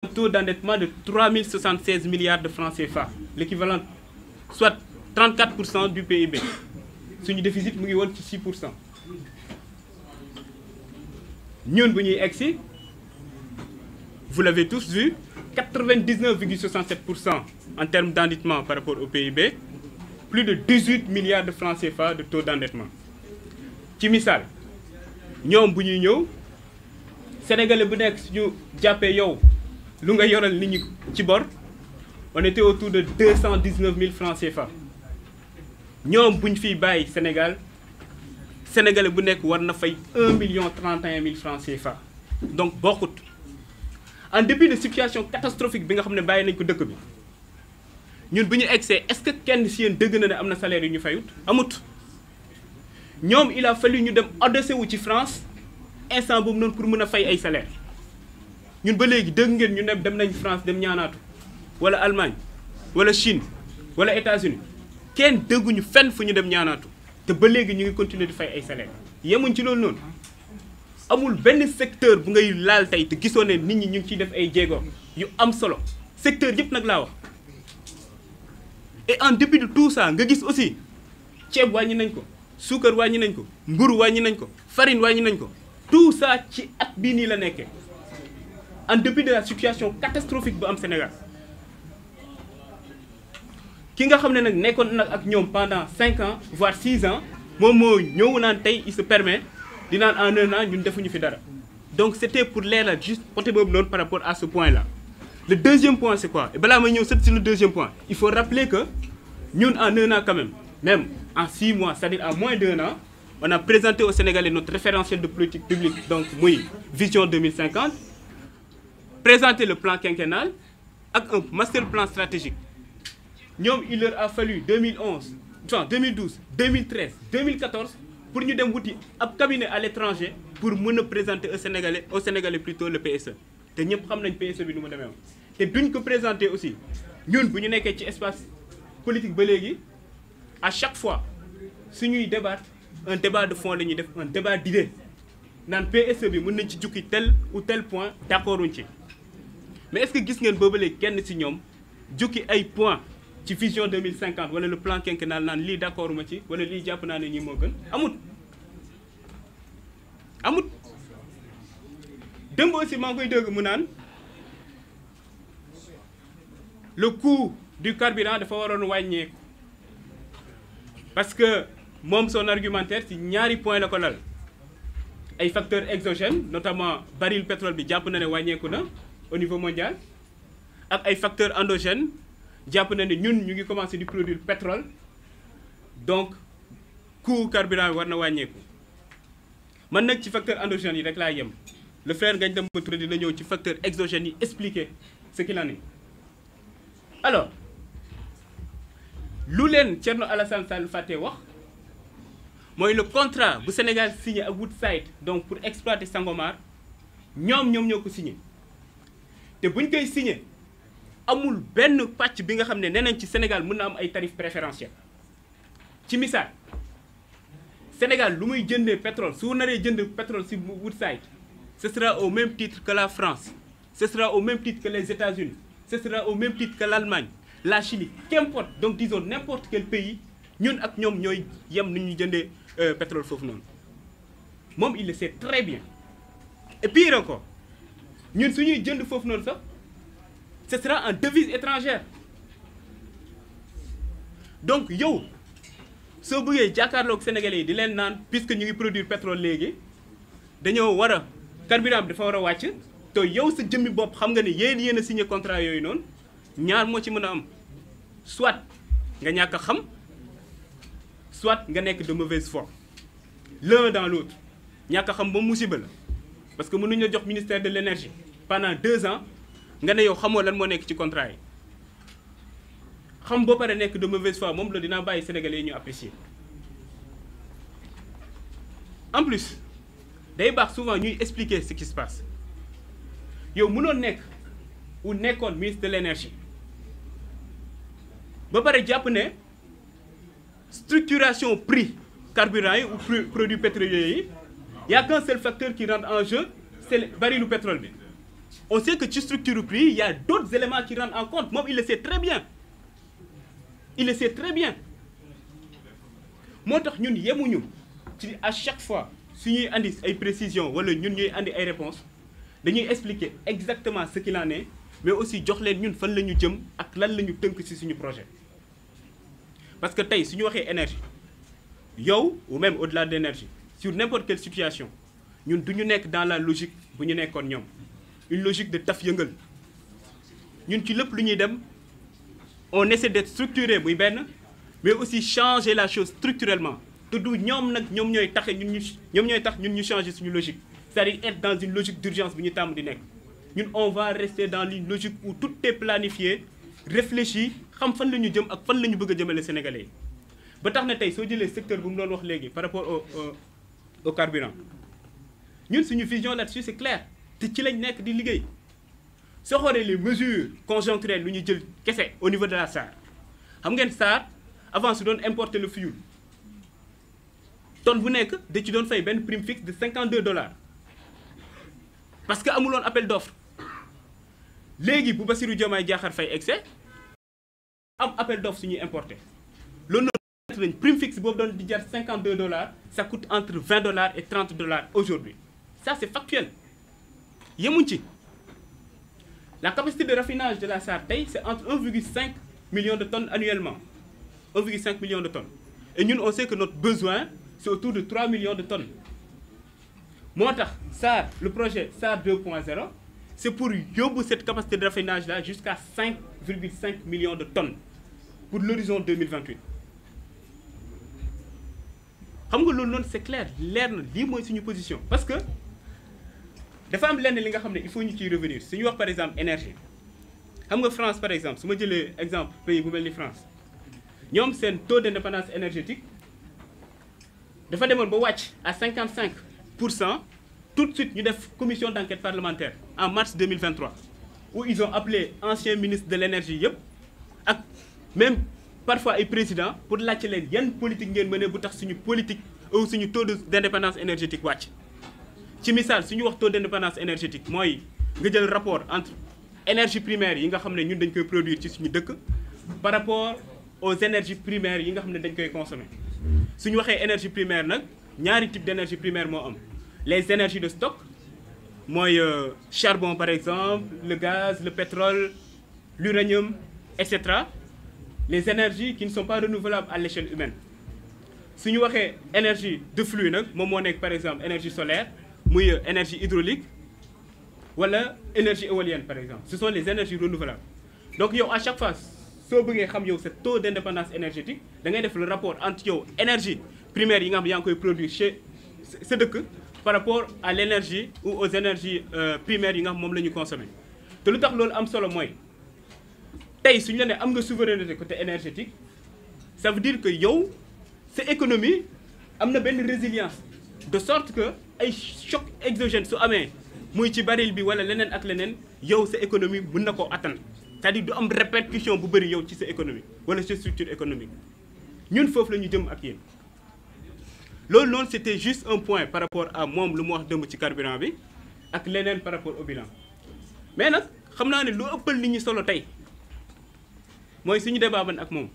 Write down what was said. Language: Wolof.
taux d'endettement de 3076 milliards de francs CFA, l'équivalent, soit 34% du PIB. Suñu déficit mu ngi woon ci 6%. Ñun bu ñuy egsi, vous l'avez tous vu, 99,67% en termes d'endettement par rapport au PIB, plus de 18 milliards de francs CFA de taux d'endettement. Ci misaal ñoom bu ñuy ñëw sénégalais bu nekk suñu jàppee yow lu nga yoral nit ñi ci bor, on était autour de 219 000 francs CFA. ñoom bu ñu fiy bàyyi Sénégal sénégalais bu nekk war na fay 1 031 000 francs CFA. Donc bokkut. En dépit de situation catastrophique bi nga xam ne bàyyi nañ ko dëkk bi ñun bu ñu egsee est-ce que kenn si yéen dëgg na ne am na salaire yu ñu fayut amut. ñoom il a fallu ñu dem adossé wu ci France instant boobu noonu pour mën a fay ay salaire ñun ba léegi dëgg ngeen ñu ne dem nañ France dem ñaanaatu wala Allemagne wala Chine wala États-Unis kenn dëgguñu fenn fu ñu dem ñaanaatu te ba léegi ñu ngi continuer di fay ay salaire yemuñ ci loolu noonu amul benn secteur bu ngay laal tey te gisoo ne nit ñi ñu ngi ciy def ay jéego yu am solo secteur yëpp nag laa wax. Et en dépit de tout ça nga gis aussi ceeb wàññi nañ ko suukar wàññi nañ ko mburu wàññi nañ ko farine wàññi nañ ko tout ça ci at bii nii la nekkee en dépit de la situation catastrophique bu am Sénégal. Ki nga xam ne nag nekkoon nag ak ñoom pendant 5 ans voire 6 ans moom moo ñëw naan tey il se permet di naan en 1 an ñun defuñu fi dara. Donc c'était pour leeral juste côté boobu noonu par rapport à ce point-là. Le deuxième point c'est quoi? Et balaa may ñëw sur le deuxième point il faut rappeler que ñun en 1 an quand même en 6 mois c'est-à-dire en moins d'1 an on a présenté aux Sénégalais notre référentiel de politique publique donc muy vision 2050 présenté le plan quinquennal ak un master plan stratégique. ñoom il leur a fallu 2011 2012 2013 2014 pour ñu dem wuti ab cabinet à l'étranger pour mën a présenter au Sénégalais plutôt le PSE te ñëpp xam nañ PSE bi nu mu demee woon te duñ ko présenter aussi ñun bu ñu nekkee ci espace politique ba léegi à chaque fois suñuy débattre un débat de fond la ñuy def un débat d'idées naan PSE bi mën nañ ci jukki tel ou tel point d'accorduñ ci mais est-ce que gis ngeen boobu léegi kenn ci ñoom jukki ay points ci vision 2050 wala le plan quinquennal naan lii d'accord ma ci wala lii jàpp naa ne ñi moo gën amut démb aussi maa ngi koy dégg mu naan le coût du carburant dafa waroon wàññeeku parce que moom son argumentaire ci ñaari point la ko lal ay facteurs exogènes notamment baril pétrole bi jàpp na ne wàññeeku na au niveau mondial ak ay facteurs endogènes jàpp na ne ñun ñu ngi commencé di produire pétrole donc coût carburant bi war na wàññeeku man nag ci facteur endogène yi rek laa yem le frère Ngagne Demba Touré dina ñëw ci facteur exogène yi expliquer ce qu'il en est. Alors lu leen Thierno Alassane Sall fàtte wax mooy le contrat bu Sénégal signé ak Woodside donc pour exploiter Sangomar ñoom ñoo ko signé te buñ koy signé amul benn pàcc bi nga xam ne nee nañ ci Sénégal mën na am ay tarifs préférentiels ci misaal Sénégal lu muy jëndee pétrole su naree jënd pétrole ci Woodside ce sera au même titre que la France ce sera au même titre que les États-Unis ce sera au même titre que l'Allemagne la Chine qu'importe donc disons n'importe quel pays ñun ak ñoom ñooy yem ni ñuy jëndee pétrole foofu noonu moom il le sait très bien et pire encore ñun suñuy jënd foofu noonu sax ce sera en devise étrangère donc yow soo bëggee jàkkaarloog Sénégalais yi di leen naan puisque ñu ngi produire pétrole léegi dañoo war a carburant bi dafa war a wàcc te yow sa jëmmi bopp xam nga ne yéen a signé contrat yooyu noonu ñaar moo ci mën a am soit nga ñàkk a xam soit nga nekk de mauvaise foi l'un dans l'autre ñàkk a xam ba musiba la parce que mënuñu la jox ministère de l'énergie pendant 2 ans nga ne yow xamoo lan moo nekk ci contrat yi xam boo pare nekk de mauvaise foi moom la dinaa bàyyi Sénégalais yi ñu apprécier en plus day baax souvent ñuy expliquer ce qui se passe yow mënoon nekk ou nekkoon ministre de l'énergie ba pare jàpp ne structuration prix carburant yi ou produits pétroliers yi y a qu'un seul facteur qui rentre en jeu c'est barilu pétrole bi on sait que ci structure prix il y a d'autres éléments qui rentrent en compte moom il le sait très bien moo tax ñun yemuñu ci à chaque fois su ñuy andi ay précisions wala ñun ñuy andi ay réponses dañuy expliquer exactement ce qu'il en est mais aussi jox leen ñun fan la ñu jëm ak lan la ñu tënk ci suñu projet parce que tey su ñu waxee énergie yow ou même au-delà de l'énergie sur n'importe quelle situation ñun du ñu nekk dans la logique bu ñu nekkoon ñoom une logique de taf yëngal ñun ci lépp lu ñuy dem on essaie d'être structuré muy benn mais aussi changer la chose structurellement te du ñoom nag ñoom ñooy tax ñun ñu changer suñu logique c'est-à-dire être dans une logique d'urgence bu ñu tàmm di nekk ñun on va rester dans une logique où tout est planifié réfléchi xam fan la ñu jëm ak fan la ñu bëgg a jëmale Sénégalais yi ba tax na tey soo jëlee secteur bu mu doon wax léegi par rapport au carburant ñun suñu vision là-dessus c'est clair te ci lañ nekk di liggéey soo xoolee les mesures conjoncturelles lu ñu jël kese au niveau de la SAR xam ngeen SAR avant su doon importer le fioul tonne bu nekk da ci doon fay benn prime fixe de $52 parce que amuloon appel d'offre léegi bu Bassirou Diomaye Diakhar Faye excès am appel d'offre suñuy importer loolu noonu nañ prime fixe boobu doon di jar $52 ça coûte entre $20 et $30 aujourd'hui ça c'est factuel yemuñ ci la capacité de raffinage de la SAR tey c'est entre 1,5 million de tonnes annuellement 1,5 million de tonnes et ñun on sait que notre besoin c'est autour de 3 millions de tonnes moo tax SAR le projet SAR 2.0 c'est pour yóbbu cette capacité de raffinage là jusqu'à 5,5 millions de tonnes pour l'horizon 2028 xam nga loolu noonu c'est clair leer na lii mooy suñu position parce que dafa am lenn li nga xam ne il faut ñu ciy revenir suñu wax par exemple énergie xam nga France par exemple su ma jëlee exemple pays bu mel ni France ñoom seen taux d'indépendance énergétique dafa demoon ba wàcc à 55% tout de suite ñu def commission d'enquête parlementaire en mars 2023 où ils ont appelé anciens ministres de l'énergie yëpp ak même parfois ay présidents pour laajte leen yan politique ngeen mëne bu tax suñu politique ou suñu taux d'indépendance énergétique wàcc ci misaal suñu wax taux d'indépendance énergétique mooy nga jël rapport entre énergie primaire yi nga xam ne ñun dañ koy produire ci suñu dëkk par rapport aux énergies primaires yi nga xam ne dañ koy consommer suñu waxee énergie primaire nag ñaari type d'énergie primaire moo am les énergies de stock mooy charbon par exemple le gaz le pétrole l'uranium etc. les énergies qui ne sont pas renouvelables à l'échelle humaine suñu waxee énergie de flux nag moom moo nekk par exemple énergie solaire muy énergie hydraulique wala énergie éolienne par exemple ce sont les énergies renouvelables donc yow à chaque fois soo bëggee xam yow sa taux d'indépendance énergétique da ngay def le rapport entre yow énergie primaire yi nga xam yaa ngi koy produire chez sa dëkk par rapport à l'énergie ou aux énergies primaires yi nga xam moom la ñu consommer te lu tax loolu am solo mooy tey suñu la ne am nga souveraineté côté énergétique ça veut dire que yow sa économie am na benn résilience de sorte que ay choc exogène su amee muy ci baril bi wala leneen ak leneen yow sa économie mën na koo atteindre c'est-à-dire du am répercussion bu bëri yow ci sa économie wala sa structure économique ñun foofu la ñu jëm ak yéen loolu noonu c'était juste un point par rapport à moom lu mu wax dëmb ci carburant bi ak leneen par rapport au bilan mais nag xam naa ne lu ëppal nit ñi solo tey mooy suñu débat ban ak moom